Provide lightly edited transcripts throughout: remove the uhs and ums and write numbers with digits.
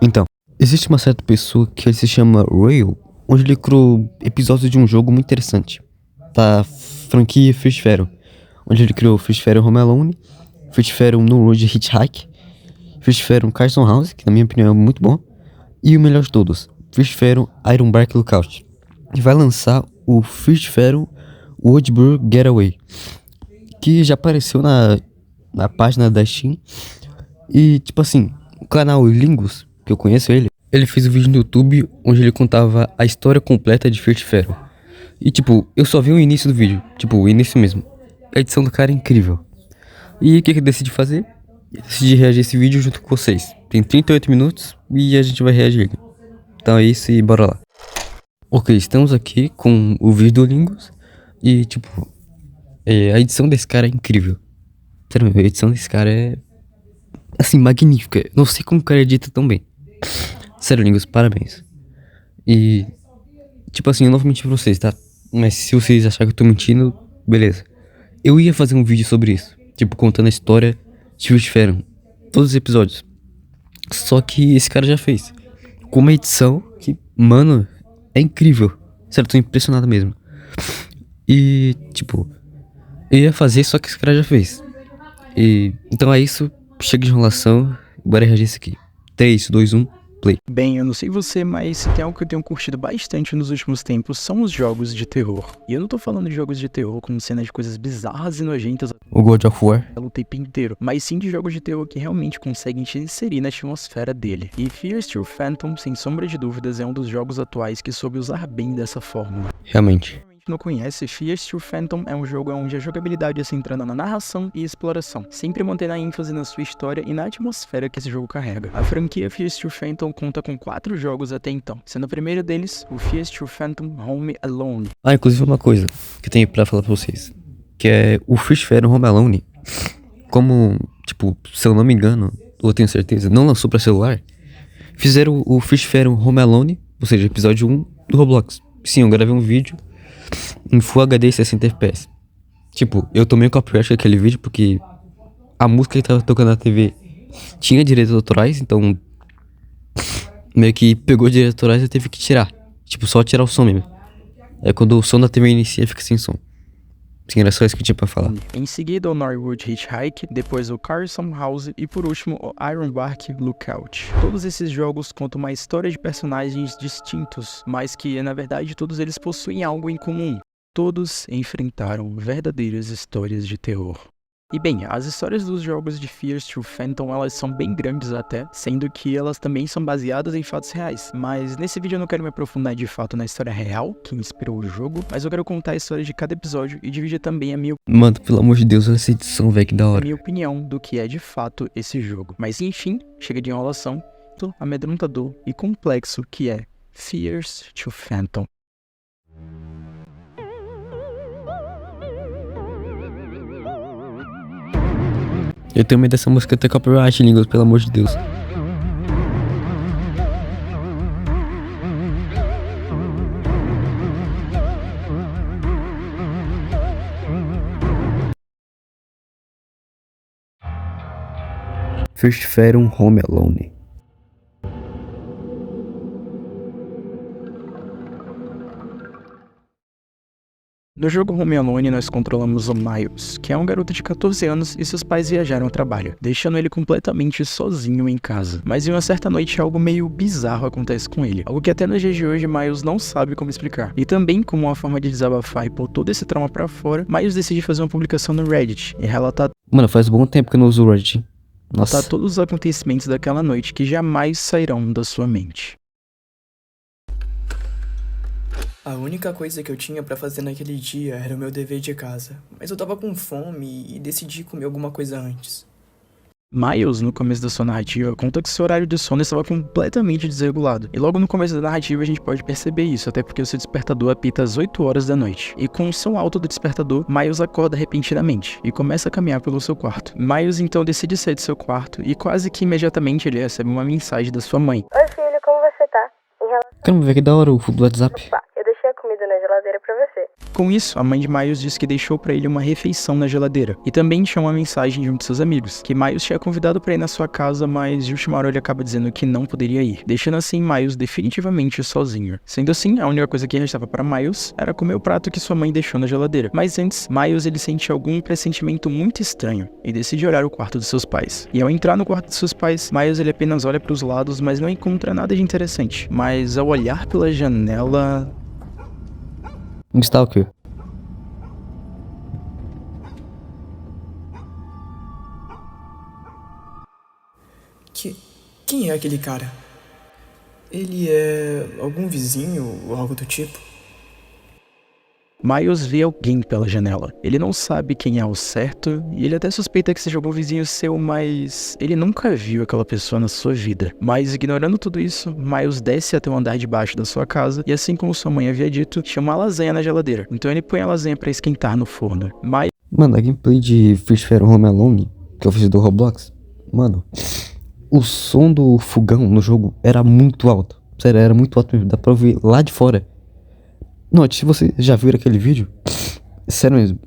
Então, existe uma certa pessoa que ele se chama Rail, onde ele criou episódios de um jogo muito interessante, da franquia Fish Fero, onde ele criou Fish Fero Home Alone, Fish Fero No Road Hitchhike, Fish Fero Carson House, que na minha opinião é muito bom, e o melhor de todos, Fish Fero Iron Bark Lookout. E vai lançar o Fish Fero Woodburg Getaway, que já apareceu na página da Steam. E tipo assim, o canal Lingus, que eu conheço ele fez um vídeo no YouTube onde ele contava a história completa de Fish Fero. E tipo, eu só vi o início do vídeo, tipo, o início mesmo. A edição do cara é incrível. E o que eu decidi fazer? Eu decidi reagir a esse vídeo junto com vocês. Tem 38 minutos e a gente vai reagir. Então é isso e bora lá. Ok, estamos aqui com o vídeo do Lingus. E tipo, a edição desse cara é incrível. Sério, a edição desse cara é assim, magnífica. Não sei como o cara edita tão bem. Sério, Lingus, parabéns. E tipo assim, eu não vou mentir pra vocês, tá? Mas se vocês acharem que eu tô mentindo, beleza. Eu ia fazer um vídeo sobre isso, tipo, contando a história de Fish Fero, todos os episódios. Só que esse cara já fez, com uma edição que, mano, é incrível. Sério, tô impressionado mesmo. E, tipo, eu ia fazer, só que esse cara já fez. E, então é isso, chega de enrolação, bora reagir isso aqui. 3, 2, 1, play. Bem, eu não sei você, mas se tem algo que eu tenho curtido bastante nos últimos tempos são os jogos de terror. E eu não tô falando de jogos de terror com cenas de coisas bizarras e nojentas O God of War. o tempo inteiro, mas sim de jogos de terror que realmente conseguem te inserir na atmosfera dele. E Fear Street Phantom, sem sombra de dúvidas, é um dos jogos atuais que soube usar bem dessa fórmula. Realmente. Não conhece, Fear Street Phantom é um jogo onde a jogabilidade é centrada na narração e exploração, sempre mantendo a ênfase na sua história e na atmosfera que esse jogo carrega. A franquia Fear Street Phantom conta com 4 jogos até então, sendo o primeiro deles o Fear Street Phantom Home Alone. Inclusive uma coisa que eu tenho pra falar pra vocês, que é o Fish Fero Home Alone, como, tipo, se eu não me engano, ou eu tenho certeza, não lançou pra celular, fizeram o Fish Fero Home Alone, ou seja, episódio 1 do Roblox. Sim, eu gravei um vídeo em Full HD 60 FPS. Tipo, eu tomei um copyright daquele vídeo porque a música que tava tocando na TV tinha direitos autorais, então meio que pegou direitos autorais e eu teve que tirar. Tipo, só tirar o som mesmo. Aí quando o som da TV inicia, fica sem som. Sim, era só isso que eu tinha pra falar. Em seguida, o Norwood Hitchhike, depois o Carson House e por último o Iron Bark Lookout. Todos esses jogos contam uma história de personagens distintos, mas que na verdade todos eles possuem algo em comum. Todos enfrentaram verdadeiras histórias de terror. E bem, as histórias dos jogos de Fear Street Phantom, elas são bem grandes até, sendo que elas também são baseadas em fatos reais. Mas nesse vídeo eu não quero me aprofundar de fato na história real, que inspirou o jogo, mas eu quero contar a história de cada episódio e dividir também a minha Mano, pelo amor de Deus, olha essa edição, velho, que da hora. opinião do que é de fato esse jogo. Mas enfim, chega de enrolação, amedrontador e complexo que é Fear Street Phantom. Eu tenho medo dessa música ter copyright, Lingus, pelo amor de Deus. Fish Fero Home Alone. No jogo Home Alone, nós controlamos o Miles, que é um garoto de 14 anos e seus pais viajaram ao trabalho, deixando ele completamente sozinho em casa. Mas em uma certa noite, algo meio bizarro acontece com ele, algo que até nos dias de hoje Miles não sabe como explicar. E também, como uma forma de desabafar e pôr todo esse trauma pra fora, Miles decide fazer uma publicação no Reddit e relatar Mano, faz um bom tempo que eu não uso o Reddit. Nossa. todos os acontecimentos daquela noite que jamais sairão da sua mente. A única coisa que eu tinha pra fazer naquele dia era o meu dever de casa, mas eu tava com fome e decidi comer alguma coisa antes. Miles, no começo da sua narrativa, conta que seu horário de sono estava completamente desregulado. E logo no começo da narrativa a gente pode perceber isso, até porque o seu despertador apita às 8 horas da noite. E com o som alto do despertador, Miles acorda repentinamente e começa a caminhar pelo seu quarto. Miles então decide sair do seu quarto e quase que imediatamente ele recebe uma mensagem da sua mãe. Oi filho, como você tá? Caramba, velho, que da hora o fundo do WhatsApp. Eu deixei a comida na geladeira pra você. Com isso, a mãe de Miles diz que deixou pra ele uma refeição na geladeira, e também tinha uma mensagem de um de seus amigos, que Miles tinha convidado pra ir na sua casa, mas de última hora ele acaba dizendo que não poderia ir, deixando assim Miles definitivamente sozinho. Sendo assim, a única coisa que restava para Miles era comer o prato que sua mãe deixou na geladeira. Mas antes, Miles ele sente algum pressentimento muito estranho e decide olhar o quarto dos seus pais. E ao entrar no quarto dos seus pais, Miles ele apenas olha para os lados, mas não encontra nada de interessante. Mas ao olhar pela janela, Um stalker. Quem é aquele cara? Ele é algum vizinho ou algo do tipo? Miles vê alguém pela janela. Ele não sabe quem é ao certo, e ele até suspeita que seja algum vizinho seu, mas ele nunca viu aquela pessoa na sua vida. Mas ignorando tudo isso, Miles desce até o andar de baixo da sua casa, e assim como sua mãe havia dito, chama a lasanha na geladeira. Então ele põe a lasanha pra esquentar no forno. Mano, a gameplay de Fish Fire Home Alone, que eu fiz do Roblox, mano, o som do fogão no jogo era muito alto. Sério, era muito alto mesmo, dá pra ouvir lá de fora. Note, se você já viu aquele vídeo, sério mesmo,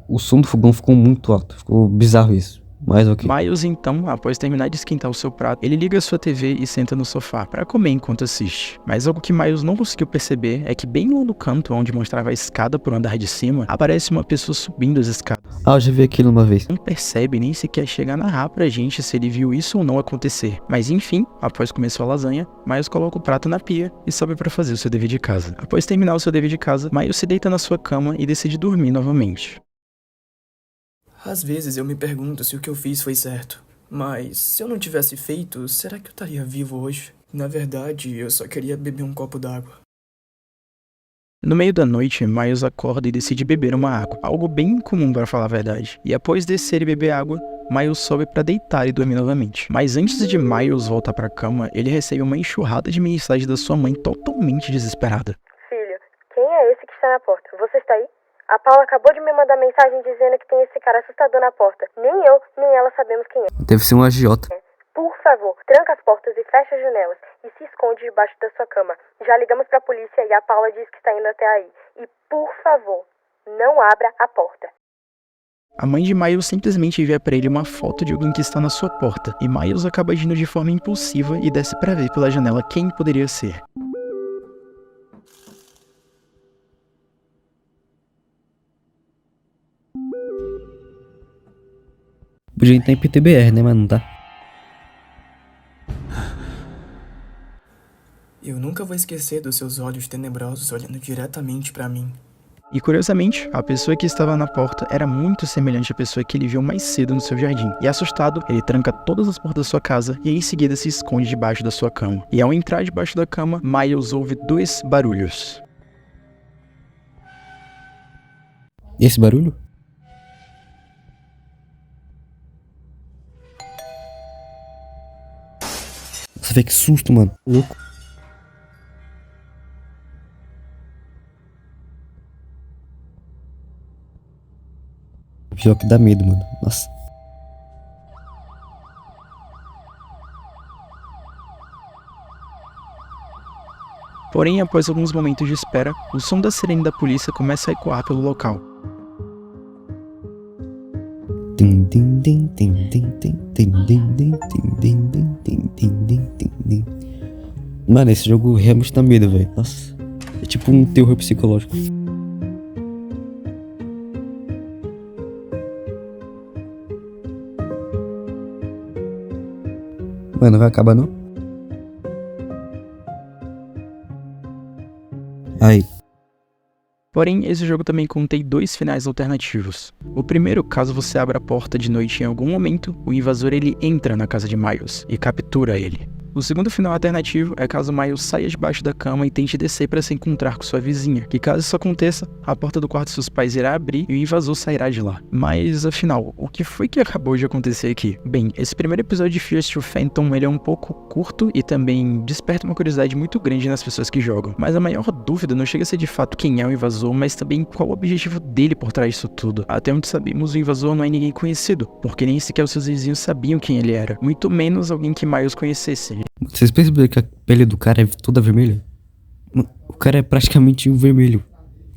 o som do fogão ficou muito alto, ficou bizarro isso, mas ok. Miles, então, após terminar de esquentar o seu prato, ele liga a sua TV e senta no sofá para comer enquanto assiste. Mas algo que Miles não conseguiu perceber é que bem lá no canto, onde mostrava a escada pro andar de cima, aparece uma pessoa subindo as escadas. Ah, eu já vi aquilo uma vez. Não percebe nem sequer chega a narrar pra gente se ele viu isso ou não acontecer. Mas enfim, após comer sua lasanha, Miles coloca o prato na pia e sobe pra fazer o seu dever de casa. Após terminar o seu dever de casa, Miles se deita na sua cama e decide dormir novamente. Às vezes eu me pergunto se o que eu fiz foi certo. Mas se eu não tivesse feito, será que eu estaria vivo hoje? Na verdade, eu só queria beber um copo d'água. No meio da noite, Miles acorda e decide beber uma água, algo bem incomum para falar a verdade. E após descer e beber água, Miles sobe para deitar e dormir novamente. Mas antes de Miles voltar para a cama, ele recebe uma enxurrada de mensagens da sua mãe totalmente desesperada. Filho, quem é esse que está na porta? Você está aí? A Paula acabou de me mandar mensagem dizendo que tem esse cara assustador na porta. Nem eu, nem ela sabemos quem é. Deve ser um agiota. Por favor, tranca as portas e fecha as janelas e se esconde debaixo da sua cama. Já ligamos pra polícia e a Paula diz que está indo até aí. E por favor, não abra a porta. A mãe de Miles simplesmente envia pra ele uma foto de alguém que está na sua porta, e Miles acaba agindo de forma impulsiva e desce pra ver pela janela quem poderia ser. Podia entrar em PTBR, né, mas não tá. Eu nunca vou esquecer dos seus olhos tenebrosos olhando diretamente pra mim. E curiosamente, a pessoa que estava na porta era muito semelhante à pessoa que ele viu mais cedo no seu jardim. E assustado, ele tranca todas as portas da sua casa e em seguida se esconde debaixo da sua cama. E ao entrar debaixo da cama, Miles ouve dois barulhos. Esse barulho? Você vê que susto, mano. Louco. Pior que dá medo, mano. Nossa. Porém, após alguns momentos de espera, o som da sirene da polícia começa a ecoar pelo local. Tim, tim, tim, tim, tim, tim, tim, tim, tim, tim, tim, tim, tim, tim, tim, tim. Mano, esse jogo realmente dá medo, velho. Nossa. É tipo um terror psicológico. Mano, vai acabar não? Aí. Porém, esse jogo também contém dois finais alternativos. O primeiro, caso você abra a porta de noite em algum momento, o invasor ele entra na casa de Miles e captura ele. O segundo final alternativo é caso Miles saia debaixo da cama e tente descer para se encontrar com sua vizinha, que caso isso aconteça, a porta do quarto de seus pais irá abrir e o invasor sairá de lá. Mas, afinal, o que foi que acabou de acontecer aqui? Bem, esse primeiro episódio de Fears to Phantom ele é um pouco curto e também desperta uma curiosidade muito grande nas pessoas que jogam. Mas a maior dúvida não chega a ser de fato quem é o invasor, mas também qual o objetivo dele por trás disso tudo. Até onde sabemos, o invasor não é ninguém conhecido, porque nem sequer os seus vizinhos sabiam quem ele era, muito menos alguém que Miles conhecesse. Vocês perceberam que a pele do cara é toda vermelha? O cara é praticamente um vermelho.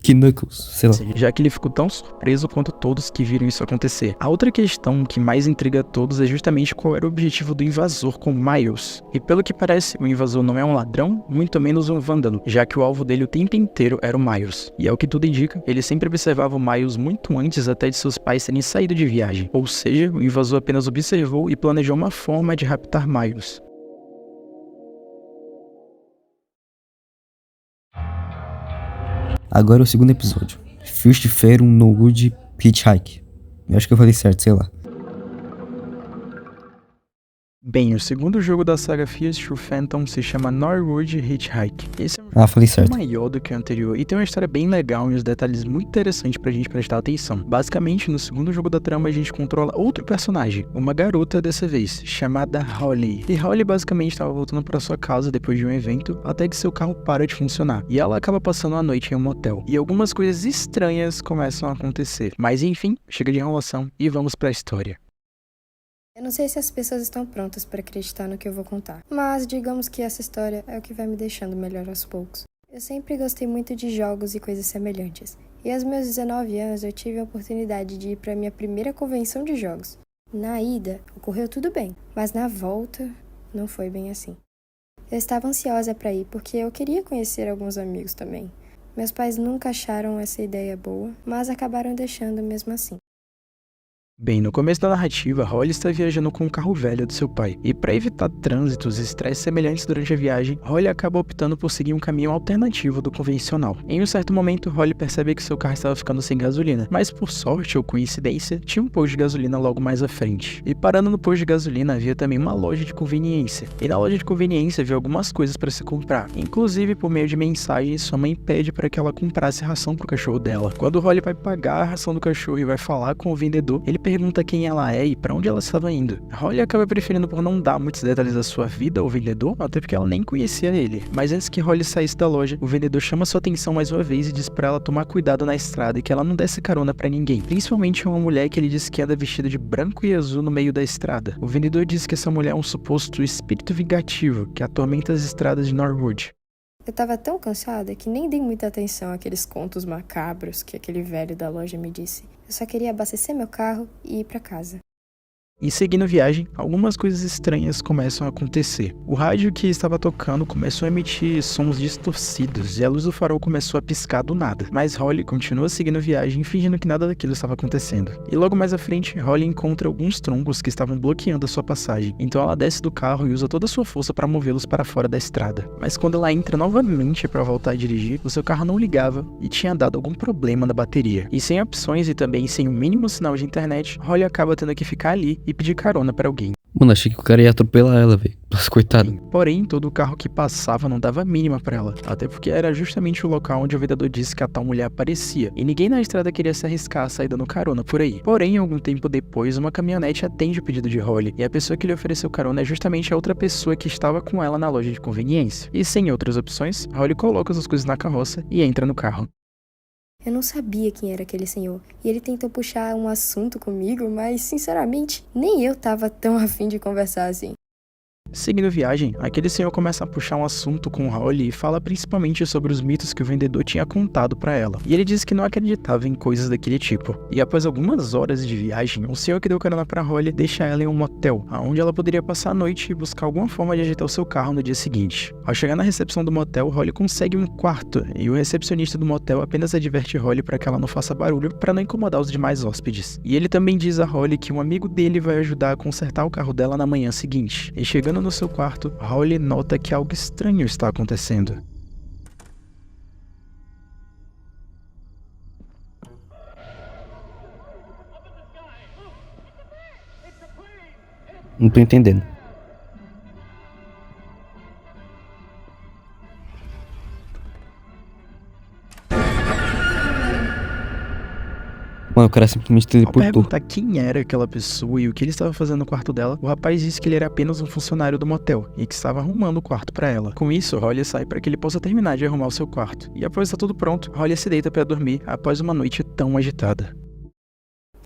que Knuckles, sei lá. Já que ele ficou tão surpreso quanto todos que viram isso acontecer. A outra questão que mais intriga a todos é justamente qual era o objetivo do invasor com Miles. E pelo que parece, o invasor não é um ladrão, muito menos um vândalo, já que o alvo dele o tempo inteiro era o Miles. E ao que tudo indica, ele sempre observava o Miles muito antes até de seus pais terem saído de viagem. Ou seja, o invasor apenas observou e planejou uma forma de raptar Miles. Agora é o segundo episódio. First Fair no Wood Hitchhike. Eu acho que eu falei certo, sei lá. Bem, o segundo jogo da saga Fears True Phantom se chama Norwood Hitchhike. Esse é um jogo Falei certo. maior do que o anterior e tem uma história bem legal e uns detalhes muito interessantes pra gente prestar atenção. Basicamente, no segundo jogo da trama a gente controla outro personagem, uma garota dessa vez, chamada Holly. E Holly basicamente estava voltando pra sua casa depois de um evento, até que seu carro para de funcionar. E ela acaba passando a noite em um motel. E algumas coisas estranhas começam a acontecer. Mas enfim, chega de enrolação e vamos pra história. Eu não sei se as pessoas estão prontas para acreditar no que eu vou contar, mas digamos que essa história é o que vai me deixando melhor aos poucos. Eu sempre gostei muito de jogos e coisas semelhantes, e aos meus 19 anos eu tive a oportunidade de ir para minha primeira convenção de jogos. Na ida, ocorreu tudo bem, mas na volta, não foi bem assim. Eu estava ansiosa para ir porque eu queria conhecer alguns amigos também. Meus pais nunca acharam essa ideia boa, mas acabaram deixando mesmo assim. Bem, no começo da narrativa, Holly está viajando com um carro velho do seu pai, e para evitar trânsitos e estresses semelhantes durante a viagem, Holly acaba optando por seguir um caminho alternativo do convencional. Em um certo momento, Holly percebe que seu carro estava ficando sem gasolina, mas por sorte ou coincidência, tinha um posto de gasolina logo mais à frente. E parando no posto de gasolina havia também uma loja de conveniência, e na loja de conveniência havia algumas coisas para se comprar. Inclusive, por meio de mensagens, sua mãe pede para que ela comprasse ração pro cachorro dela. Quando Holly vai pagar a ração do cachorro e vai falar com o vendedor, ele pergunta quem ela é e para onde ela estava indo. Holly acaba preferindo por não dar muitos detalhes da sua vida ao vendedor, até porque ela nem conhecia ele. Mas antes que Holly saísse da loja, o vendedor chama sua atenção mais uma vez e diz para ela tomar cuidado na estrada e que ela não desse carona para ninguém, principalmente uma mulher que ele diz que anda vestida de branco e azul no meio da estrada. O vendedor diz que essa mulher é um suposto espírito vingativo que atormenta as estradas de Norwood. Eu tava tão cansada que nem dei muita atenção àqueles contos macabros que aquele velho da loja me disse. Eu só queria abastecer meu carro e ir pra casa. E seguindo a viagem, algumas coisas estranhas começam a acontecer. O rádio que estava tocando começou a emitir sons distorcidos e a luz do farol começou a piscar do nada. Mas Holly continua seguindo a viagem, fingindo que nada daquilo estava acontecendo. E logo mais à frente, Holly encontra alguns troncos que estavam bloqueando a sua passagem. Então ela desce do carro e usa toda a sua força para movê-los para fora da estrada. Mas quando ela entra novamente para voltar a dirigir, o seu carro não ligava e tinha dado algum problema na bateria. E sem opções e também sem o mínimo sinal de internet, Holly acaba tendo que ficar ali e pedir carona pra alguém. Mano, achei que o cara ia atropelar ela, velho. Nossa, coitada. Porém, todo o carro que passava não dava a mínima pra ela, até porque era justamente o local onde o vendedor disse que a tal mulher aparecia, e ninguém na estrada queria se arriscar a sair dando carona por aí. Porém, algum tempo depois, uma caminhonete atende o pedido de Holly, e a pessoa que lhe ofereceu carona é justamente a outra pessoa que estava com ela na loja de conveniência. E sem outras opções, Holly coloca suas coisas na carroça e entra no carro. Eu não sabia quem era aquele senhor, e ele tentou puxar um assunto comigo, mas, sinceramente, nem eu tava tão afim de conversar assim. Seguindo a viagem, aquele senhor começa a puxar um assunto com Holly e fala principalmente sobre os mitos que o vendedor tinha contado pra ela. E ele diz que não acreditava em coisas daquele tipo. E após algumas horas de viagem, o senhor que deu carona pra Holly deixa ela em um motel, onde ela poderia passar a noite e buscar alguma forma de ajeitar o seu carro no dia seguinte. Ao chegar na recepção do motel, Holly consegue um quarto, e o recepcionista do motel apenas adverte Holly para que ela não faça barulho para não incomodar os demais hóspedes. E ele também diz a Holly que um amigo dele vai ajudar a consertar o carro dela na manhã seguinte. E chegando no seu quarto, Holly nota que algo estranho está acontecendo. Não tô entendendo. Mano, o cara simplesmente Ao teleportou. perguntar quem era aquela pessoa e o que ele estava fazendo no quarto dela, o rapaz disse que ele era apenas um funcionário do motel e que estava arrumando o quarto para ela. Com isso, Holly sai para que ele possa terminar de arrumar o seu quarto. E após estar tudo pronto, Holly se deita para dormir após uma noite tão agitada.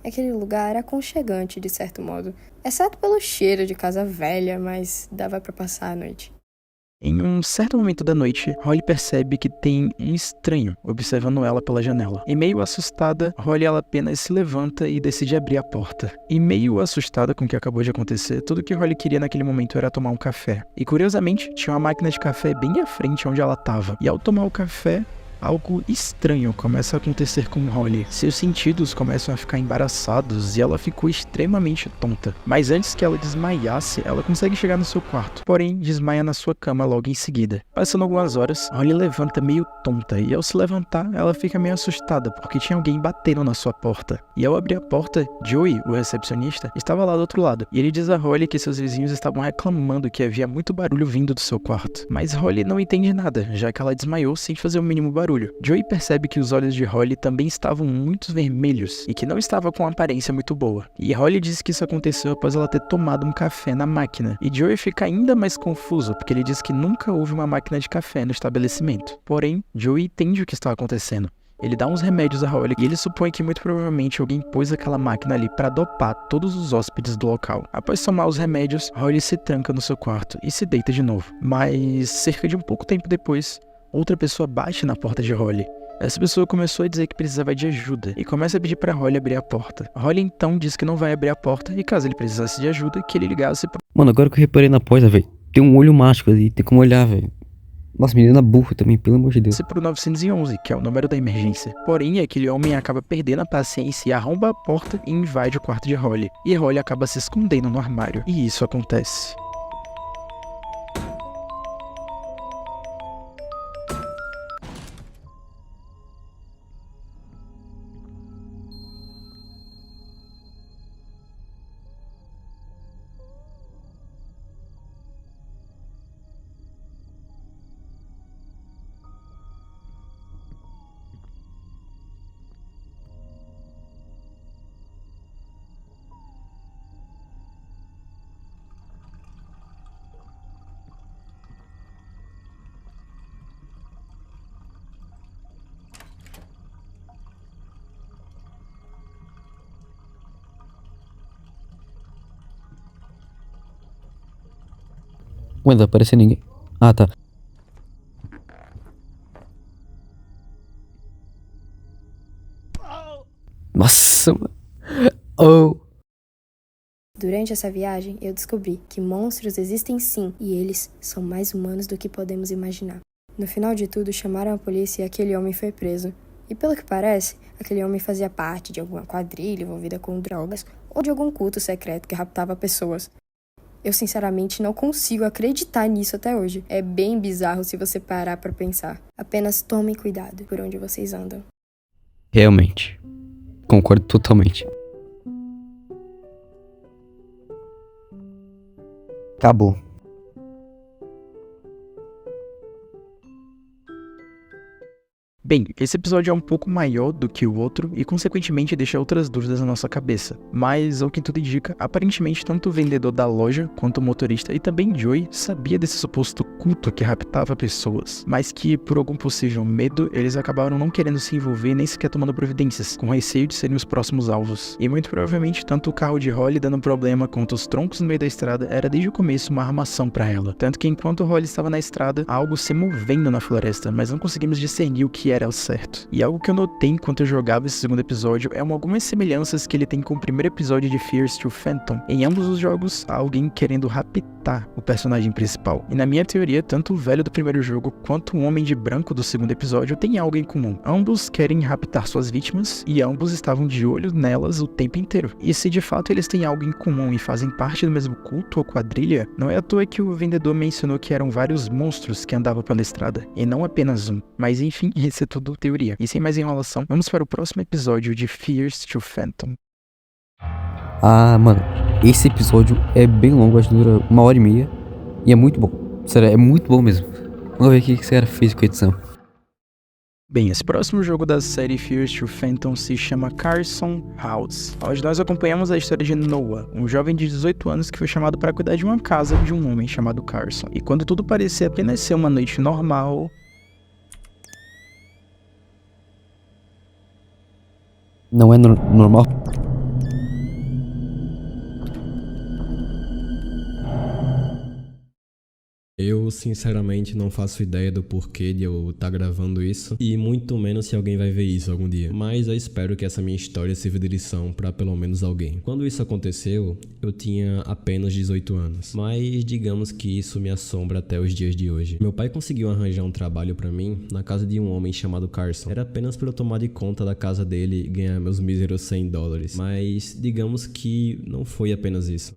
Aquele lugar era aconchegante de certo modo, exceto pelo cheiro de casa velha, mas dava pra passar a noite. Em um certo momento da noite, Holly percebe que tem um estranho observando ela pela janela. E meio assustada, Holly ela apenas se levanta e decide abrir a porta. E meio assustada com o que acabou de acontecer, tudo que Holly queria naquele momento era tomar um café. E curiosamente, tinha uma máquina de café bem à frente onde ela estava. E ao tomar o café, algo estranho começa a acontecer com Holly. Seus sentidos começam a ficar embaraçados e ela ficou extremamente tonta. Mas antes que ela desmaiasse, ela consegue chegar no seu quarto, porém desmaia na sua cama logo em seguida. Passando algumas horas, Holly levanta meio tonta e ao se levantar, ela fica meio assustada porque tinha alguém batendo na sua porta. E ao abrir a porta, Joey, o recepcionista, estava lá do outro lado. E ele diz a Holly que seus vizinhos estavam reclamando que havia muito barulho vindo do seu quarto. Mas Holly não entende nada, já que ela desmaiou sem fazer o mínimo barulho. Joey percebe que os olhos de Holly também estavam muito vermelhos e que não estava com uma aparência muito boa. E Holly diz que isso aconteceu após ela ter tomado um café na máquina. E Joey fica ainda mais confuso porque ele diz que nunca houve uma máquina de café no estabelecimento. Porém, Joey entende o que está acontecendo. Ele dá uns remédios a Holly e ele supõe que muito provavelmente alguém pôs aquela máquina ali para dopar todos os hóspedes do local. Após tomar os remédios, Holly se tranca no seu quarto e se deita de novo. Mas cerca de um pouco tempo depois, outra pessoa bate na porta de Holly. Essa pessoa começou a dizer que precisava de ajuda e começa a pedir pra Holly abrir a porta. Holly então diz que não vai abrir a porta e caso ele precisasse de ajuda, que ele ligasse pra... Mano, agora que eu reparei na porta, velho, tem um olho mágico ali, tem como olhar, velho. Nossa, menina burra também, pelo amor de Deus. pro 911, que é o número da emergência. Porém, aquele homem acaba perdendo a paciência e arromba a porta e invade o quarto de Holly. E Holly acaba se escondendo no armário. E isso acontece. Ué, não vai aparecer ninguém. Ah, tá. Nossa, mano. Oh. Durante essa viagem, eu descobri que monstros existem sim, e eles são mais humanos do que podemos imaginar. No final de tudo, chamaram a polícia e aquele homem foi preso. E pelo que parece, aquele homem fazia parte de alguma quadrilha envolvida com drogas ou de algum culto secreto que raptava pessoas. Eu sinceramente não consigo acreditar nisso até hoje. É bem bizarro se você parar pra pensar. Apenas tomem cuidado por onde vocês andam. Realmente. Concordo totalmente. Acabou. Bem, esse episódio é um pouco maior do que o outro e consequentemente deixa outras dúvidas na nossa cabeça. Mas, ao que tudo indica, aparentemente tanto o vendedor da loja quanto o motorista e também Joey sabia desse suposto culto que raptava pessoas, mas que, por algum possível medo, eles acabaram não querendo se envolver nem sequer tomando providências, com receio de serem os próximos alvos. E muito provavelmente tanto o carro de Holly dando problema quanto os troncos no meio da estrada era desde o começo uma armação para ela. Tanto que enquanto Holly estava na estrada, há algo se movendo na floresta, mas não conseguimos discernir o que era ao certo. E algo que eu notei enquanto eu jogava esse segundo episódio é algumas semelhanças que ele tem com o primeiro episódio de Fears to Phantom. Em ambos os jogos, há alguém querendo raptar o personagem principal. E na minha teoria, tanto o velho do primeiro jogo quanto o homem de branco do segundo episódio têm algo em comum. Ambos querem raptar suas vítimas e ambos estavam de olho nelas o tempo inteiro. E se de fato eles têm algo em comum e fazem parte do mesmo culto ou quadrilha, não é à toa que o vendedor mencionou que eram vários monstros que andavam pela estrada, e não apenas um. Mas enfim, esse é tudo teoria. E sem mais enrolação, vamos para o próximo episódio de Fears to Phantom. Ah, mano, esse episódio é bem longo, acho que dura 1h30 e é muito bom. Sério, é muito bom mesmo. Vamos ver o que esse cara fez com a edição. Bem, esse próximo jogo da série Fears to Phantom se chama Carson House, onde nós acompanhamos a história de Noah, um jovem de 18 anos que foi chamado para cuidar de uma casa de um homem chamado Carson. E quando tudo parecia apenas ser uma noite normal... Não é normal? Eu, sinceramente, não faço ideia do porquê de eu estar gravando isso, e muito menos se alguém vai ver isso algum dia. Mas eu espero que essa minha história sirva de lição para pelo menos alguém. Quando isso aconteceu, eu tinha apenas 18 anos. Mas digamos que isso me assombra até os dias de hoje. Meu pai conseguiu arranjar um trabalho para mim na casa de um homem chamado Carson. Era apenas para eu tomar de conta da casa dele e ganhar meus míseros $100. Mas digamos que não foi apenas isso.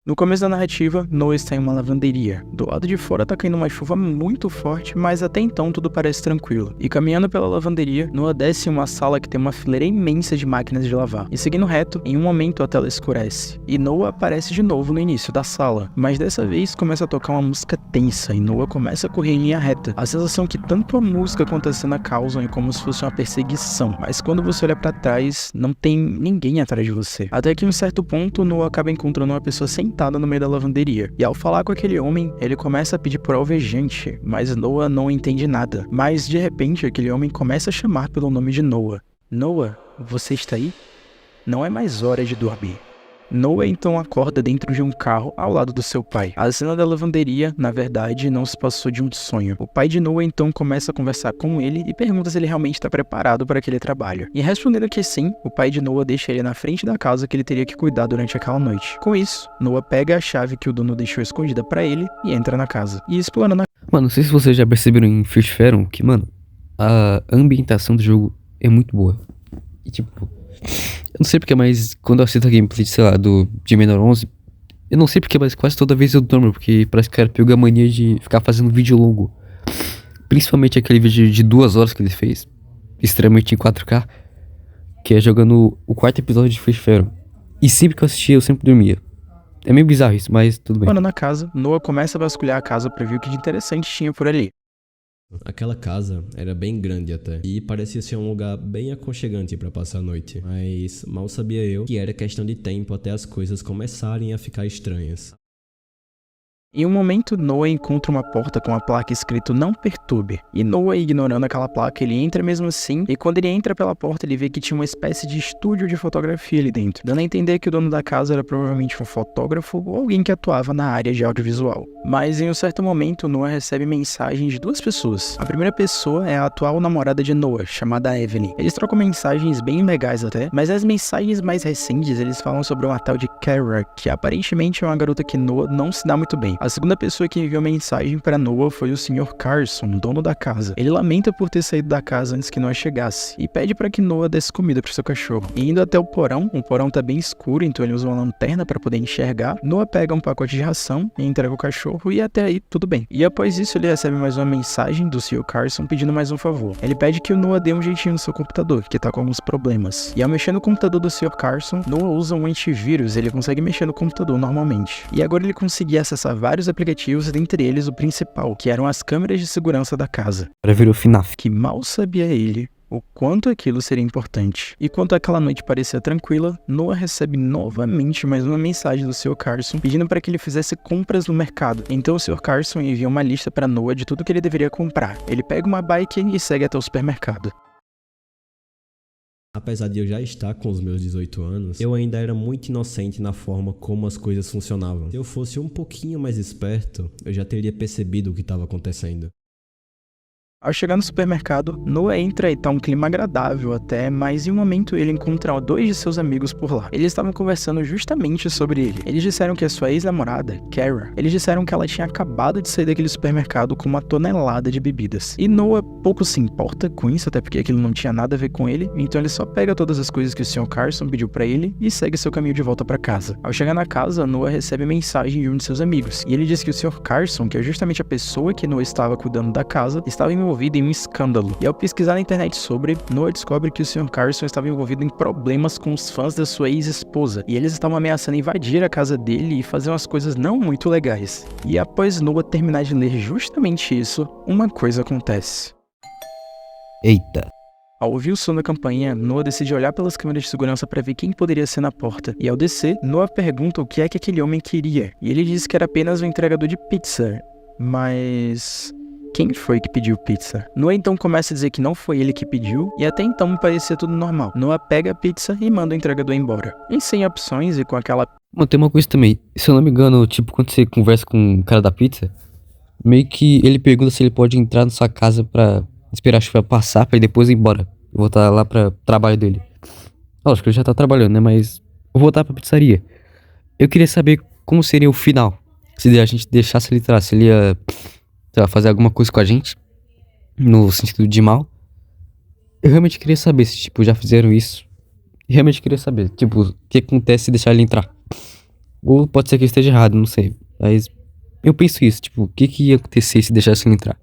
No começo da narrativa, Noah está em uma lavanderia. Do lado de fora tá caindo uma chuva muito forte, mas até então tudo parece tranquilo. E caminhando pela lavanderia, Noah desce em uma sala que tem uma fileira imensa de máquinas de lavar. E seguindo reto, em um momento a tela escurece. E Noah aparece de novo no início da sala. Mas dessa vez começa a tocar uma música tensa e Noah começa a correr em linha reta. A sensação que tanto a música quanto a cena causam é como se fosse uma perseguição. Mas quando você olha pra trás, não tem ninguém atrás de você. Até que em um certo ponto, Noah acaba encontrando uma pessoa sentada no meio da lavanderia. E ao falar com aquele homem, ele começa a pedir por alvejante, mas Noah não entende nada. Mas de repente, aquele homem começa a chamar pelo nome de Noah. Noah, você está aí? Não é mais hora de dormir. Noah então acorda dentro de um carro ao lado do seu pai. A cena da lavanderia, na verdade, não se passou de um sonho. O pai de Noah então começa a conversar com ele e pergunta se ele realmente está preparado para aquele trabalho. E respondendo que sim, o pai de Noah deixa ele na frente da casa que ele teria que cuidar durante aquela noite. Com isso, Noah pega a chave que o dono deixou escondida para ele e entra na casa. E explorando a... Mano, não sei se vocês já perceberam em Fishfaron que, mano, a ambientação do jogo é muito boa. E tipo, eu não sei porque, mas quando eu assisto a gameplay, sei lá, de Menor 11, eu não sei porque, mas quase toda vez eu durmo, porque parece que o cara pegou a mania de ficar fazendo vídeo longo. Principalmente aquele vídeo de 2 horas que ele fez, extremamente em 4K, que é jogando o 4º episódio de Fishfaron. E sempre que eu assistia, eu sempre dormia. É meio bizarro isso, mas tudo bem. Na casa, Noah começa a vasculhar a casa pra ver o que de interessante tinha por ali. Aquela casa era bem grande até, e parecia ser um lugar bem aconchegante para passar a noite. Mas mal sabia eu que era questão de tempo até as coisas começarem a ficar estranhas. Em um momento, Noah encontra uma porta com a placa escrito "Não perturbe". E Noah, ignorando aquela placa, ele entra mesmo assim, e quando ele entra pela porta, ele vê que tinha uma espécie de estúdio de fotografia ali dentro, dando a entender que o dono da casa era provavelmente um fotógrafo ou alguém que atuava na área de audiovisual. Mas em um certo momento, Noah recebe mensagem de 2 pessoas. A primeira pessoa é a atual namorada de Noah, chamada Evelyn. Eles trocam mensagens bem legais até, mas as mensagens mais recentes, eles falam sobre uma tal de Kara, que aparentemente é uma garota que Noah não se dá muito bem. A segunda pessoa que enviou mensagem para Noah foi o Sr. Carson, dono da casa. Ele lamenta por ter saído da casa antes que Noah chegasse e pede para que Noah desse comida para seu cachorro. E indo até o porão tá bem escuro, então ele usa uma lanterna para poder enxergar. Noah pega um pacote de ração e entrega o cachorro e até aí tudo bem. E após isso ele recebe mais uma mensagem do Sr. Carson pedindo mais um favor. Ele pede que o Noah dê um jeitinho no seu computador, que tá com alguns problemas. E ao mexer no computador do Sr. Carson, Noah usa um antivírus, ele consegue mexer no computador normalmente. E agora ele conseguia acessar vários aplicativos, dentre eles o principal, que eram as câmeras de segurança da casa. Para ver o FNAF. Que mal sabia ele o quanto aquilo seria importante. E quando aquela noite parecia tranquila, Noah recebe novamente mais uma mensagem do Sr. Carson pedindo para que ele fizesse compras no mercado. Então o Sr. Carson envia uma lista para Noah de tudo que ele deveria comprar. Ele pega uma bike e segue até o supermercado. Apesar de eu já estar com os meus 18 anos, eu ainda era muito inocente na forma como as coisas funcionavam. Se eu fosse um pouquinho mais esperto, eu já teria percebido o que estava acontecendo. Ao chegar no supermercado, Noah entra e tá um clima agradável até, mas em um momento ele encontra 2 de seus amigos por lá. Eles estavam conversando justamente sobre ele. Eles disseram que a sua ex-namorada, Kara, eles disseram que ela tinha acabado de sair daquele supermercado com 1 tonelada de bebidas. E Noah pouco se importa com isso, até porque aquilo não tinha nada a ver com ele, então ele só pega todas as coisas que o Sr. Carson pediu pra ele e segue seu caminho de volta pra casa. Ao chegar na casa, Noah recebe mensagem de um de seus amigos, e ele diz que o Sr. Carson, que é justamente a pessoa que Noah estava cuidando da casa, estava envolvido em um escândalo. E ao pesquisar na internet sobre, Noah descobre que o Sr. Carson estava envolvido em problemas com os fãs da sua ex-esposa, e eles estavam ameaçando invadir a casa dele e fazer umas coisas não muito legais. E após Noah terminar de ler justamente isso, uma coisa acontece. Eita. Ao ouvir o som da campainha, Noah decide olhar pelas câmeras de segurança para ver quem poderia ser na porta. E ao descer, Noah pergunta o que é que aquele homem queria. E ele diz que era apenas um entregador de pizza. Mas... quem foi que pediu pizza? Noah então começa a dizer que não foi ele que pediu, e até então me parecia tudo normal. Noah pega a pizza e manda o entregador embora. E sem opções e com aquela... Mano, tem uma coisa também. Se eu não me engano, tipo, quando você conversa com o cara da pizza, Meio que ele pergunta se ele pode entrar na sua casa pra esperar a chuva passar pra ele depois ir embora. Voltar lá pra trabalho dele. Lógico que ele já tá trabalhando, né? Mas vou voltar pra pizzaria. Eu queria saber como seria o final. Se a gente deixasse ele entrar, se ele ia, sei lá, fazer alguma coisa com a gente. No sentido de mal. Eu realmente queria saber se, tipo, já fizeram isso. Eu realmente queria saber, tipo, o que acontece se deixar ele entrar. Ou pode ser que eu esteja errado, não sei. Mas eu penso isso, tipo, o que ia acontecer se deixasse ele entrar?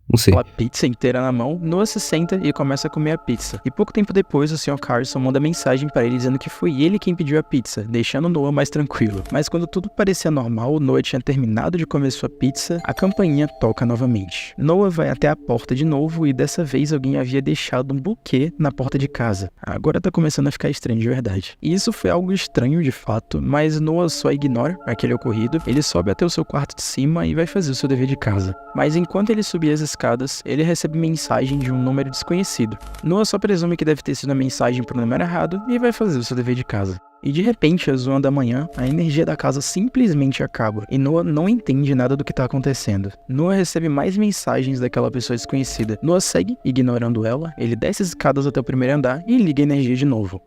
Não sei. Com a pizza inteira na mão, Noah se senta e começa a comer a pizza. E pouco tempo depois, o Sr. Carson manda mensagem para ele dizendo que foi ele quem pediu a pizza, deixando Noah mais tranquilo. Mas quando tudo parecia normal, Noah tinha terminado de comer sua pizza, a campainha toca novamente. Noah vai até a porta de novo e dessa vez alguém havia deixado um buquê na porta de casa. Agora tá começando a ficar estranho de verdade. E isso foi algo estranho de fato, mas Noah só ignora aquele ocorrido, ele sobe até o seu quarto de cima e vai fazer o seu dever de casa. Mas enquanto ele subia as escadas, ele recebe mensagem de um número desconhecido. Noah só presume que deve ter sido uma mensagem pro número errado e vai fazer o seu dever de casa. E de repente, às 1 da manhã, a energia da casa simplesmente acaba, e Noah não entende nada do que tá acontecendo. Noah recebe mais mensagens daquela pessoa desconhecida. Noah segue, ignorando ela, ele desce as escadas até o primeiro andar e liga a energia de novo.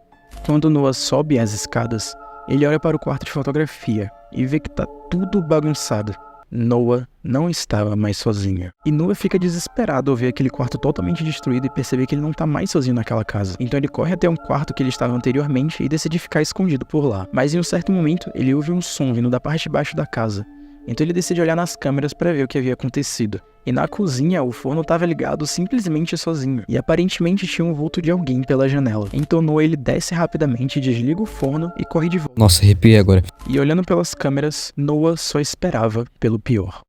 Quando Noah sobe as escadas, ele olha para o quarto de fotografia e vê que tá tudo bagunçado. Noah não estava mais sozinho. E Noah fica desesperado ao ver aquele quarto totalmente destruído e perceber que ele não tá mais sozinho naquela casa. Então ele corre até um quarto que ele estava anteriormente e decide ficar escondido por lá. Mas em um certo momento, ele ouve um som vindo da parte de baixo da casa. Então ele decide olhar nas câmeras para ver o que havia acontecido. E na cozinha, o forno estava ligado simplesmente sozinho. E aparentemente tinha um vulto de alguém pela janela. Então Noah ele desce rapidamente, desliga o forno e corre de volta. Nossa, arrepiei agora. E olhando pelas câmeras, Noah só esperava pelo pior.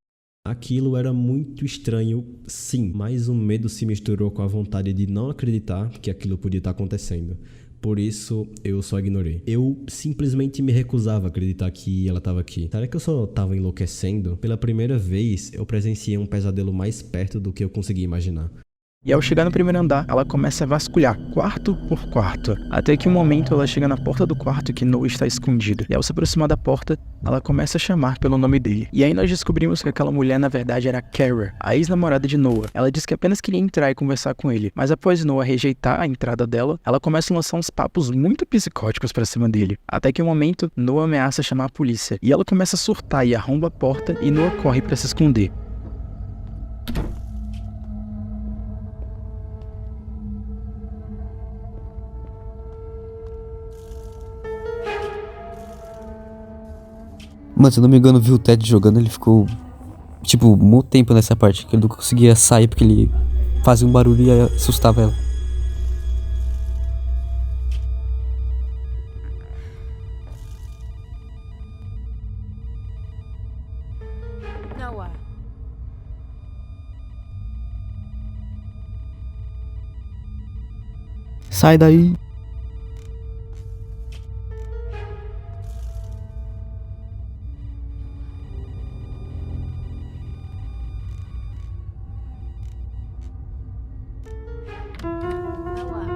Aquilo era muito estranho, sim, mas o medo se misturou com a vontade de não acreditar que aquilo podia estar acontecendo. Por isso, eu só ignorei. Eu simplesmente me recusava a acreditar que ela estava aqui. Será que eu só estava enlouquecendo? Pela primeira vez, eu presenciei um pesadelo mais perto do que eu conseguia imaginar. E ao chegar no primeiro andar, ela começa a vasculhar quarto por quarto, até que um momento ela chega na porta do quarto que Noah está escondido. E ao se aproximar da porta, ela começa a chamar pelo nome dele. E aí nós descobrimos que aquela mulher na verdade era Kara, a ex-namorada de Noah. Ela disse que apenas queria entrar e conversar com ele, mas após Noah rejeitar a entrada dela, ela começa a lançar uns papos muito psicóticos pra cima dele. Até que um momento, Noah ameaça chamar a polícia, e ela começa a surtar e arromba a porta e Noah corre pra se esconder. Mano, se eu não me engano, eu vi o Ted jogando, ele ficou, tipo, muito tempo nessa parte, que ele não conseguia sair porque ele fazia um barulho e assustava ela. Noah. Sai daí! Noah.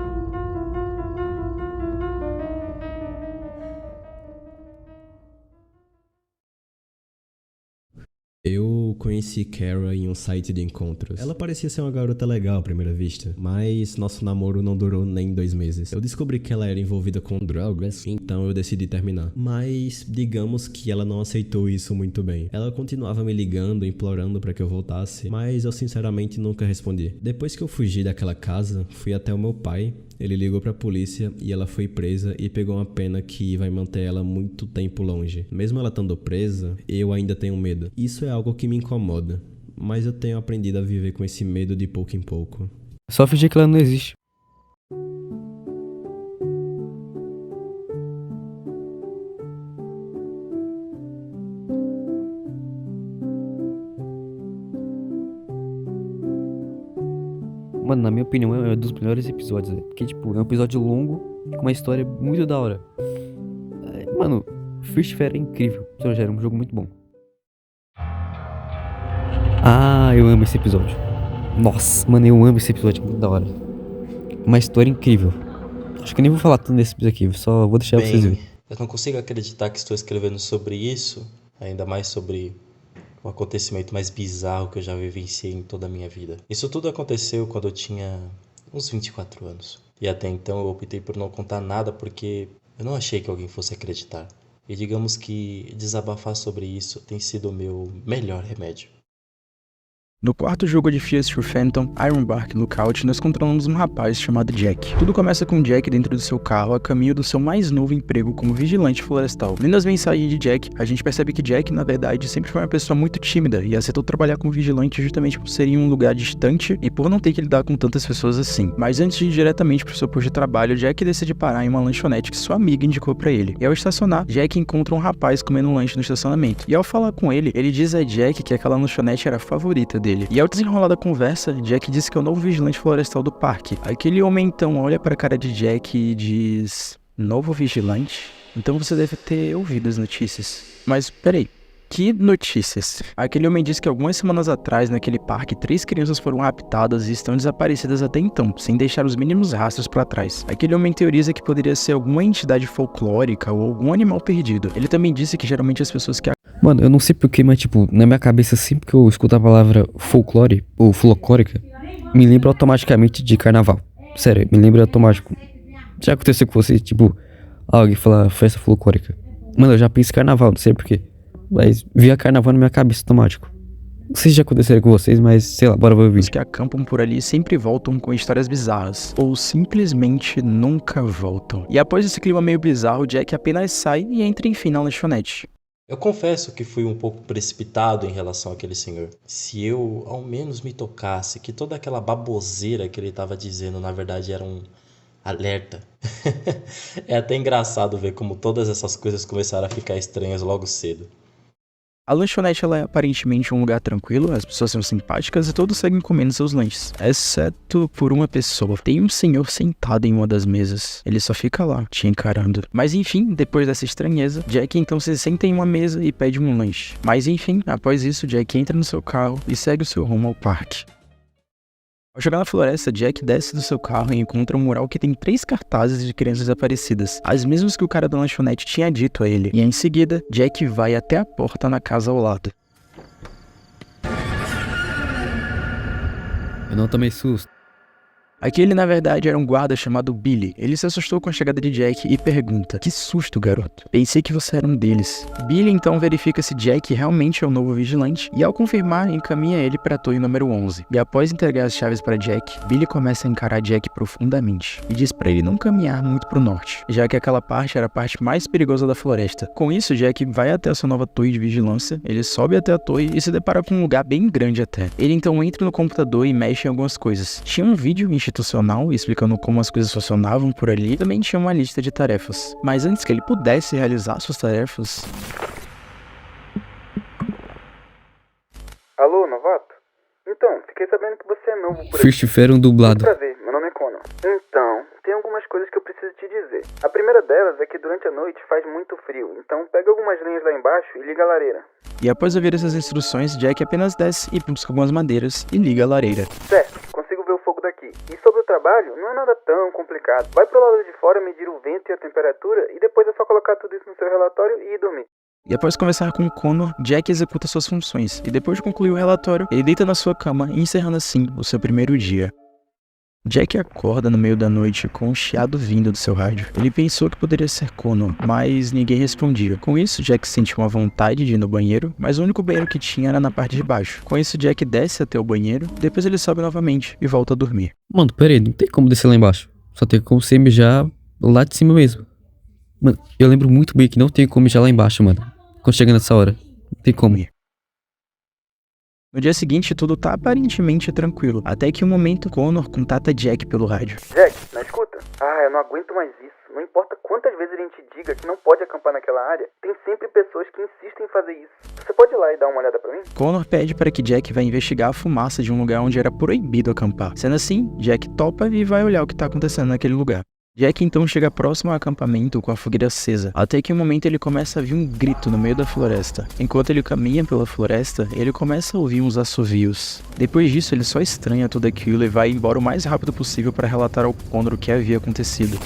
Eu conheci Kara em um site de encontros. Ela parecia ser uma garota legal à primeira vista, mas nosso namoro não durou nem 2 meses. Eu descobri que ela era envolvida com drogas, então eu decidi terminar. Mas digamos que ela não aceitou isso muito bem. Ela continuava me ligando, implorando para que eu voltasse, mas eu sinceramente nunca respondi. Depois que eu fugi daquela casa, fui até o meu pai. Ele ligou pra polícia e ela foi presa e pegou uma pena que vai manter ela muito tempo longe. Mesmo ela estando presa, eu ainda tenho medo. Isso é algo que me incomoda, mas eu tenho aprendido a viver com esse medo de pouco em pouco. Só fingir que ela não existe. Mano, na minha opinião, é um dos melhores episódios, né? Porque, tipo, é um episódio longo com uma história muito da hora. Mano, Fish Fair é incrível. Já era um jogo muito bom. Ah, eu amo esse episódio. Nossa, mano, eu amo esse episódio, muito da hora. Uma história incrível. Acho que nem vou falar tanto desse episódio aqui, só vou deixar vocês verem. Eu não consigo acreditar que estou escrevendo sobre isso, ainda mais sobre o acontecimento mais bizarro que eu já vivenciei em toda a minha vida. Isso tudo aconteceu quando eu tinha uns 24 anos. E até então eu optei por não contar nada porque eu não achei que alguém fosse acreditar. E digamos que desabafar sobre isso tem sido o meu melhor remédio. No quarto jogo de Fears for Phantom, Ironbark Lookout, nós encontramos um rapaz chamado Jack. Tudo começa com Jack dentro do seu carro a caminho do seu mais novo emprego como vigilante florestal. Lendo as mensagens de Jack, a gente percebe que Jack, na verdade, sempre foi uma pessoa muito tímida e aceitou trabalhar como vigilante justamente por ser em um lugar distante e por não ter que lidar com tantas pessoas assim. Mas antes de ir diretamente pro seu posto de trabalho, Jack decide parar em uma lanchonete que sua amiga indicou pra ele. E ao estacionar, Jack encontra um rapaz comendo um lanche no estacionamento. E ao falar com ele diz a Jack que aquela lanchonete era a favorita dele. E ao desenrolar da conversa, Jack diz que é o novo vigilante florestal do parque. Aquele homem então olha para a cara de Jack e diz: novo vigilante? Então você deve ter ouvido as notícias. Mas peraí, que notícias? Aquele homem diz que algumas semanas atrás, naquele parque, 3 crianças foram raptadas e estão desaparecidas até então, sem deixar os mínimos rastros para trás. Aquele homem teoriza que poderia ser alguma entidade folclórica ou algum animal perdido. Ele também disse que geralmente as pessoas que Mano, eu não sei porquê, mas tipo, na minha cabeça, sempre que eu escuto a palavra folclore ou folclórica, me lembra automaticamente de carnaval. Sério, me lembra automático. Já aconteceu com você, tipo, alguém falar festa folclórica. Mano, eu já penso em carnaval, não sei porquê. Mas via carnaval na minha cabeça automático. Não sei se já aconteceu com vocês, mas sei lá, bora ver o vídeo. Os que acampam por ali sempre voltam com histórias bizarras, ou simplesmente nunca voltam. E após esse clima meio bizarro, Jack apenas sai e entra enfim na lanchonete. Eu confesso que fui um pouco precipitado em relação àquele senhor. Se eu ao menos me tocasse que toda aquela baboseira que ele estava dizendo na verdade era um alerta. É até engraçado ver como todas essas coisas começaram a ficar estranhas logo cedo. A lanchonete ela é aparentemente um lugar tranquilo, as pessoas são simpáticas e todos seguem comendo seus lanches. Exceto por uma pessoa. Tem um senhor sentado em uma das mesas. Ele só fica lá, te encarando. Mas enfim, depois dessa estranheza, Jack então se senta em uma mesa e pede um lanche. Mas enfim, após isso, Jack entra no seu carro e segue o seu rumo ao parque. Ao chegar na floresta, Jack desce do seu carro e encontra um mural que tem 3 cartazes de crianças desaparecidas, as mesmas que o cara da lanchonete tinha dito a ele. E em seguida, Jack vai até a porta na casa ao lado. Eu não tomei susto. Aquele, na verdade, era um guarda chamado Billy. Ele se assustou com a chegada de Jack e pergunta: que susto, garoto. Pensei que você era um deles. Billy então verifica se Jack realmente é o novo vigilante e, ao confirmar, encaminha ele para a torre número 11. E após entregar as chaves para Jack, Billy começa a encarar Jack profundamente e diz para ele não caminhar muito para o norte, já que aquela parte era a parte mais perigosa da floresta. Com isso, Jack vai até a sua nova torre de vigilância, ele sobe até a torre e se depara com um lugar bem grande até. Ele então entra no computador e mexe em algumas coisas. Tinha um vídeo institucional explicando como as coisas funcionavam por ali e também tinha uma lista de tarefas. Mas antes que ele pudesse realizar suas tarefas... Alô, novato? Então, fiquei sabendo que você é novo por aqui. First Ferum dublado. Prazer, meu nome é Connor. Então, tem algumas coisas que eu preciso te dizer. A primeira delas é que durante a noite faz muito frio, então pega algumas lenhas lá embaixo e liga a lareira. E após ouvir essas instruções, Jack apenas desce e busca algumas madeiras e liga a lareira. Certo, consigo ver o fogo daqui. E sobre o trabalho, não é nada tão complicado. Vai pro lado de fora medir o vento e a temperatura e depois é só colocar tudo isso no seu relatório e ir dormir. E após conversar com Connor, Jack executa suas funções, e depois de concluir o relatório, ele deita na sua cama, encerrando assim o seu primeiro dia. Jack acorda no meio da noite com um chiado vindo do seu rádio. Ele pensou que poderia ser Connor, mas ninguém respondia. Com isso, Jack sentiu uma vontade de ir no banheiro, mas o único banheiro que tinha era na parte de baixo. Com isso, Jack desce até o banheiro, depois ele sobe novamente e volta a dormir. Mano, pera aí, não tem como descer lá embaixo. Só tem como você mijar lá de cima mesmo. Mano, eu lembro muito bem que não tem como mijar lá embaixo, mano. Quando chega nessa hora, não tem como ir. No dia seguinte, tudo tá aparentemente tranquilo, até que um momento Connor contata Jack pelo rádio. Jack, na escuta? Eu não aguento mais isso. Não importa quantas vezes a gente diga que não pode acampar naquela área, tem sempre pessoas que insistem em fazer isso. Você pode ir lá e dar uma olhada pra mim? Connor pede para que Jack vá investigar a fumaça de um lugar onde era proibido acampar. Sendo assim, Jack topa e vai olhar o que tá acontecendo naquele lugar. Jack então chega próximo ao acampamento com a fogueira acesa, até que em um momento ele começa a ouvir um grito no meio da floresta. Enquanto ele caminha pela floresta, ele começa a ouvir uns assovios. Depois disso, ele só estranha tudo aquilo e vai embora o mais rápido possível para relatar ao Connor o que havia acontecido.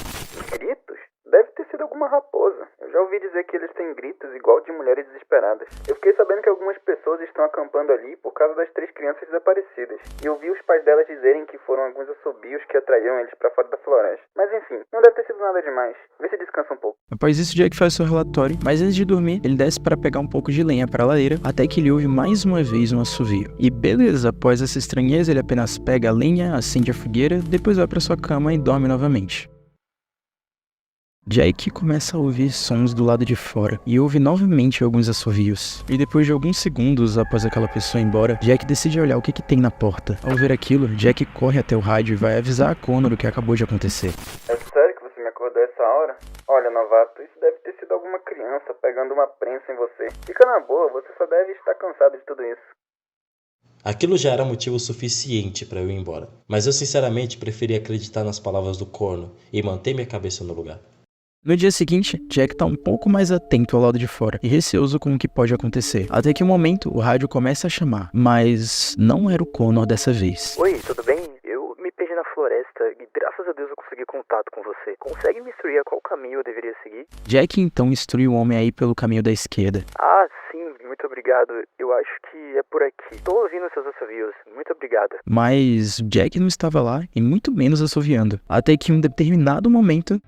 Gritos? Deve ter sido alguma raposa. Eu já ouvi dizer que eles têm gritos gritos igual de mulheres desesperadas. Eu fiquei sabendo que algumas pessoas estão acampando ali por causa das 3 crianças desaparecidas. E eu vi os pais delas dizerem que foram alguns assobios que atraíram eles pra fora da floresta. Mas enfim, não deve ter sido nada demais. Vê se descansa um pouco. Após isso, Jack faz seu relatório, mas antes de dormir, ele desce para pegar um pouco de lenha para a lareira, até que ele ouve mais uma vez um assovio. E beleza, após essa estranheza, ele apenas pega a lenha, acende a fogueira, depois vai para sua cama e dorme novamente. Jack começa a ouvir sons do lado de fora e ouve novamente alguns assovios. E depois de alguns segundos após aquela pessoa ir embora, Jack decide olhar o que tem na porta. Ao ver aquilo, Jack corre até o rádio e vai avisar a Connor o que acabou de acontecer. É sério que você me acordou essa hora? Olha, novato, isso deve ter sido alguma criança pegando uma prensa em você. Fica na boa, você só deve estar cansado de tudo isso. Aquilo já era motivo suficiente para eu ir embora, mas eu sinceramente preferi acreditar nas palavras do corno e manter minha cabeça no lugar. No dia seguinte, Jack tá um pouco mais atento ao lado de fora e receoso com o que pode acontecer. Até que um momento, o rádio começa a chamar, mas não era o Connor dessa vez. Oi, tudo bem? Eu me perdi na floresta e graças a Deus eu consegui contato com você. Consegue me instruir a qual caminho eu deveria seguir? Jack então instrui o homem a ir pelo caminho da esquerda. Ah, sim, muito obrigado. Eu acho que é por aqui. Tô ouvindo seus assovios. Muito obrigado. Mas Jack não estava lá e muito menos assoviando. Até que em um determinado momento...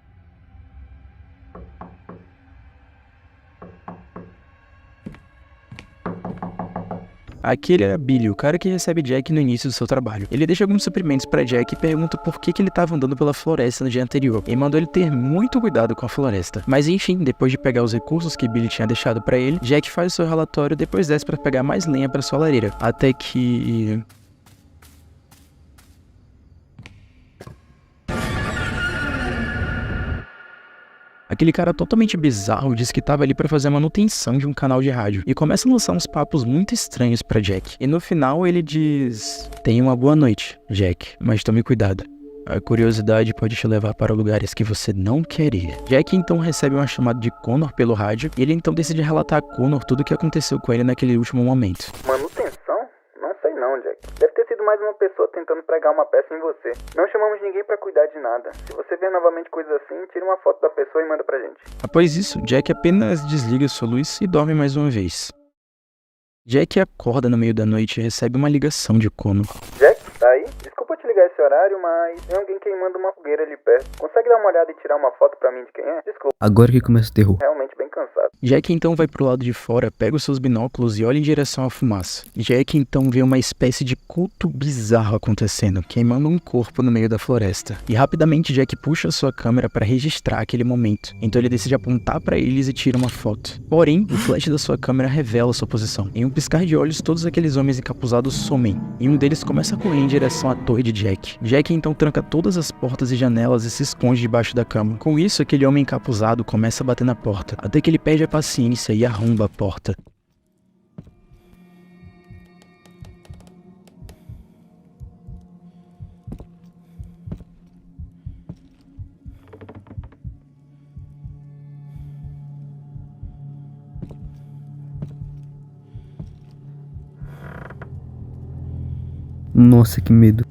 Aquele era Billy, o cara que recebe Jack no início do seu trabalho. Ele deixa alguns suprimentos pra Jack e pergunta por que ele estava andando pela floresta no dia anterior. E mandou ele ter muito cuidado com a floresta. Mas enfim, depois de pegar os recursos que Billy tinha deixado pra ele, Jack faz o seu relatório e depois desce pra pegar mais lenha pra sua lareira. Até que... Aquele cara totalmente bizarro disse que estava ali para fazer a manutenção de um canal de rádio e começa a lançar uns papos muito estranhos para Jack. E no final ele diz: "Tenha uma boa noite, Jack, mas tome cuidado. A curiosidade pode te levar para lugares que você não quer ir." Jack então recebe uma chamada de Connor pelo rádio e ele então decide relatar a Connor tudo o que aconteceu com ele naquele último momento. Manutenção? Não sei não, Jack. Deve ter sido mais uma pessoa tentando pregar uma peça em você. Não chamamos ninguém pra cuidar de nada. Se você ver novamente coisas assim, tira uma foto da pessoa e manda pra gente. Após isso, Jack apenas desliga sua luz e dorme mais uma vez. Jack acorda no meio da noite e recebe uma ligação de Connor. Jack, tá aí? Desculpa te ligar esse horário, mas tem alguém queimando uma fogueira ali perto. Consegue dar uma olhada e tirar uma foto pra mim de quem é? Desculpa. Agora que começa o terror. Realmente bem cansado. Jack então vai pro lado de fora, pega os seus binóculos e olha em direção à fumaça. Jack então vê uma espécie de culto bizarro acontecendo, queimando um corpo no meio da floresta. E rapidamente Jack puxa a sua câmera para registrar aquele momento. Então ele decide apontar para eles e tira uma foto. Porém, o flash da sua câmera revela sua posição. Em um piscar de olhos, todos aqueles homens encapuzados somem, e um deles começa a correr em direção à torre de Jack. Jack então tranca todas as portas e janelas e se esconde debaixo da cama. Com isso, aquele homem encapuzado começa a bater na porta, até que ele perde a paciência e arromba a porta. Nossa, que medo.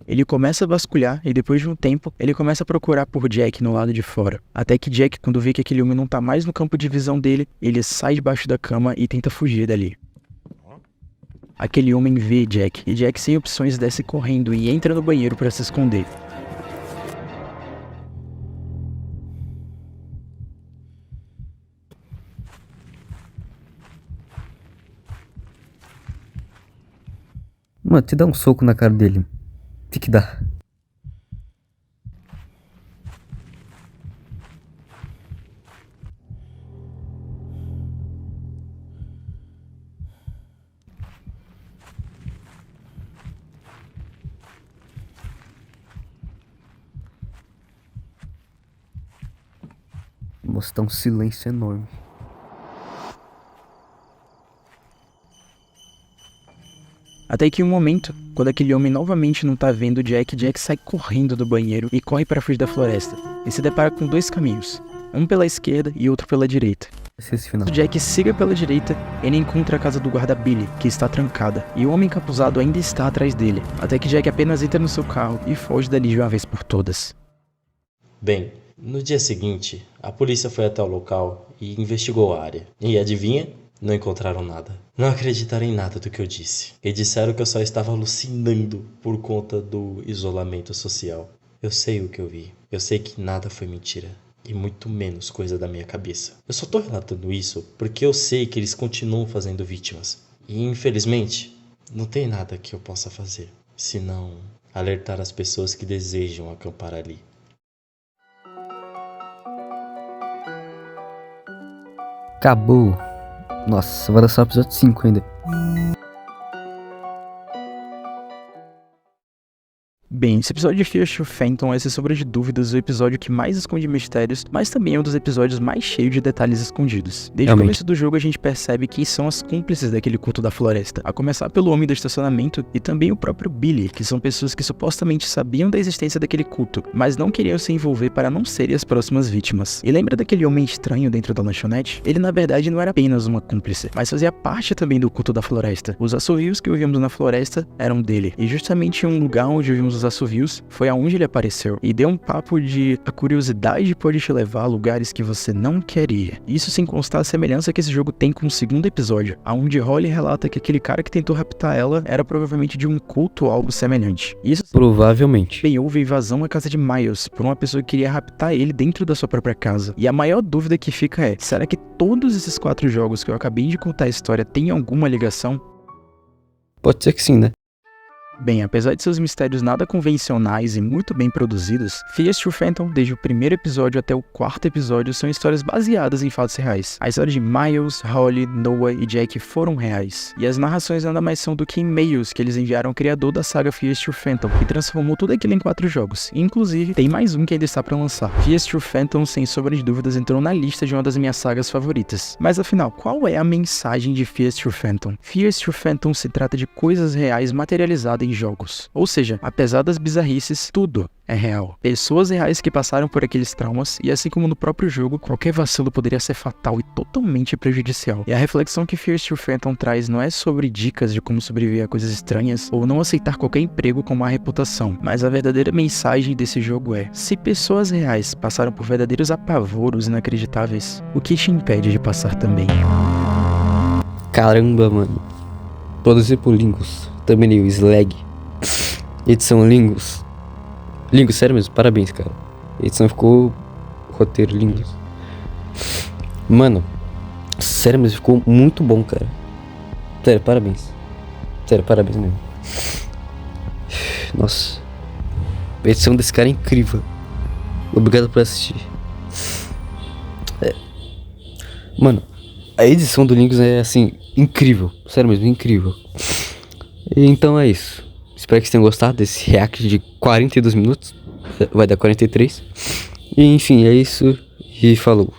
Ele começa a vasculhar e depois de um tempo, ele começa a procurar por Jack no lado de fora. Até que Jack, quando vê que aquele homem não tá mais no campo de visão dele, ele sai debaixo da cama e tenta fugir dali. Aquele homem vê Jack, e Jack sem opções desce correndo e entra no banheiro para se esconder. Mano, te dá um soco na cara dele. Tem que dar. Nossa, tá um silêncio enorme. Até que em um momento, quando aquele homem novamente não tá vendo Jack, Jack sai correndo do banheiro e corre para fugir da floresta. E se depara com dois caminhos, um pela esquerda e outro pela direita. Esse final. O Jack siga pela direita, ele encontra a casa do guarda Billy, que está trancada, e o homem encapuzado ainda está atrás dele, até que Jack apenas entra no seu carro e foge dali de uma vez por todas. Bem, no dia seguinte, a polícia foi até o local e investigou a área. E adivinha? Não encontraram nada. Não acreditaram em nada do que eu disse. E disseram que eu só estava alucinando por conta do isolamento social. Eu sei o que eu vi. Eu sei que nada foi mentira. E muito menos coisa da minha cabeça. Eu só tô relatando isso porque eu sei que eles continuam fazendo vítimas. E infelizmente, não tem nada que eu possa fazer, senão alertar as pessoas que desejam acampar ali. Acabou. Nossa, vai lançar o episódio 5 ainda. Bem, esse episódio de Fear of Phantom é, sem sombra de dúvidas, o episódio que mais esconde mistérios, mas também é um dos episódios mais cheios de detalhes escondidos. Desde o começo do jogo a gente percebe quem são as cúmplices daquele culto da floresta, a começar pelo homem do estacionamento e também o próprio Billy, que são pessoas que supostamente sabiam da existência daquele culto, mas não queriam se envolver para não serem as próximas vítimas. E lembra daquele homem estranho dentro da lanchonete? Ele na verdade não era apenas uma cúmplice, mas fazia parte também do culto da floresta. Os assovios que ouvimos na floresta eram dele, e justamente em um lugar onde ouvimos os assovios foi aonde ele apareceu, e deu um papo de a curiosidade pode te levar a lugares que você não quer ir. Isso sem constar a semelhança que esse jogo tem com o segundo episódio, aonde Holly relata que aquele cara que tentou raptar ela era provavelmente de um culto ou algo semelhante. Isso provavelmente. Bem, houve invasão à casa de Miles por uma pessoa que queria raptar ele dentro da sua própria casa. E a maior dúvida que fica é, será que todos esses 4 jogos que eu acabei de contar a história têm alguma ligação? Pode ser que sim, né? Bem, apesar de seus mistérios nada convencionais e muito bem produzidos, Fear of Phantom, desde o primeiro episódio até o 4º episódio, são histórias baseadas em fatos reais. A história de Miles, Holly, Noah e Jack foram reais. E as narrações nada mais são do que e-mails que eles enviaram ao criador da saga Fear of Phantom, que transformou tudo aquilo em 4 jogos. E, inclusive, tem mais um que ainda está para lançar. Fear of Phantom, sem sombra de dúvidas, entrou na lista de uma das minhas sagas favoritas. Mas afinal, qual é a mensagem de Fear of Phantom? Fear of Phantom se trata de coisas reais materializadas em jogos. Ou seja, apesar das bizarrices, tudo é real. Pessoas reais que passaram por aqueles traumas, e assim como no próprio jogo, qualquer vacilo poderia ser fatal e totalmente prejudicial. E a reflexão que Fear of Phantom traz não é sobre dicas de como sobreviver a coisas estranhas, ou não aceitar qualquer emprego com má reputação, mas a verdadeira mensagem desse jogo é: se pessoas reais passaram por verdadeiros apavoros inacreditáveis, o que te impede de passar também? Caramba, mano. Produzido por Lingus, thumbnail Slag, edição Lingus. Lingus, sério mesmo, parabéns, cara. A edição ficou roteiro Lingus. Mano, sério mesmo, ficou muito bom, cara. Sério, parabéns. Sério, parabéns mesmo. Nossa, a edição desse cara é incrível. Obrigado por assistir. Mano, a edição do Lingus é assim, incrível. Sério mesmo, incrível. E então é isso. Espero que vocês tenham gostado desse react de 42 minutos. Vai dar 43. E enfim, é isso. E falou.